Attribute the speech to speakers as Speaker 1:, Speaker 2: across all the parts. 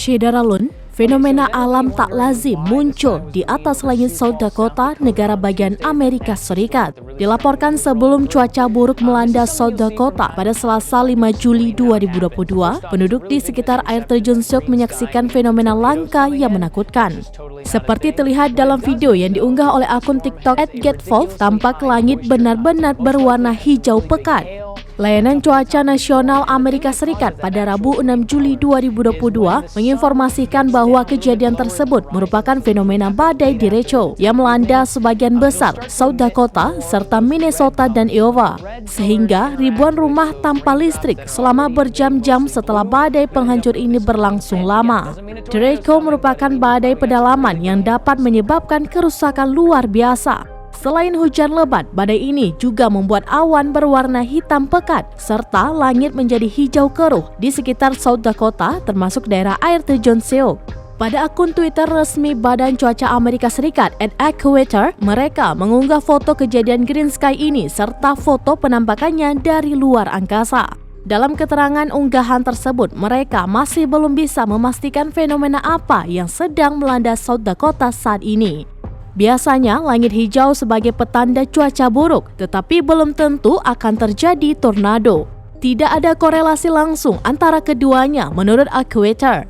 Speaker 1: Syederalun, fenomena alam tak lazim muncul di atas langit South Dakota, negara bagian Amerika Serikat. Dilaporkan sebelum cuaca buruk melanda South Dakota pada Selasa 5 Juli 2022, penduduk di sekitar air terjun Sioux menyaksikan fenomena langka yang menakutkan. Seperti terlihat dalam video yang diunggah oleh akun TikTok @getvolv, tampak langit benar-benar berwarna hijau pekat. Layanan Cuaca Nasional Amerika Serikat pada Rabu 6 Juli 2022 menginformasikan bahwa kejadian tersebut merupakan fenomena badai derecho yang melanda sebagian besar South Dakota serta Minnesota dan Iowa, sehingga ribuan rumah tanpa listrik selama berjam-jam setelah badai penghancur ini berlangsung lama. Derecho merupakan badai pedalaman yang dapat menyebabkan kerusakan luar biasa. Selain hujan lebat, badai ini juga membuat awan berwarna hitam pekat serta langit menjadi hijau keruh di sekitar South Dakota, termasuk daerah air terjun Sioux. Pada akun Twitter resmi Badan Cuaca Amerika Serikat @AccuWeather, mereka mengunggah foto kejadian green sky ini serta foto penampakannya dari luar angkasa. Dalam keterangan unggahan tersebut, mereka masih belum bisa memastikan fenomena apa yang sedang melanda South Dakota saat ini. Biasanya langit hijau sebagai petanda cuaca buruk, tetapi belum tentu akan terjadi tornado. Tidak ada korelasi langsung antara keduanya menurut AccuWeather.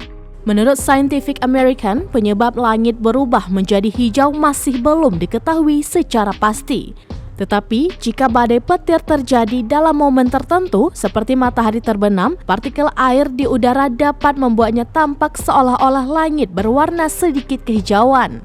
Speaker 1: Menurut Scientific American, penyebab langit berubah menjadi hijau masih belum diketahui secara pasti. Tetapi jika badai petir terjadi dalam momen tertentu seperti matahari terbenam, partikel air di udara dapat membuatnya tampak seolah-olah langit berwarna sedikit kehijauan.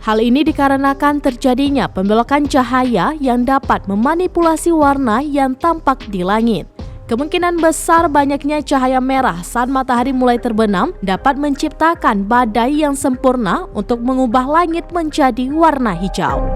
Speaker 1: Hal ini dikarenakan terjadinya pembelokan cahaya yang dapat memanipulasi warna yang tampak di langit. Kemungkinan besar banyaknya cahaya merah saat matahari mulai terbenam dapat menciptakan badai yang sempurna untuk mengubah langit menjadi warna hijau.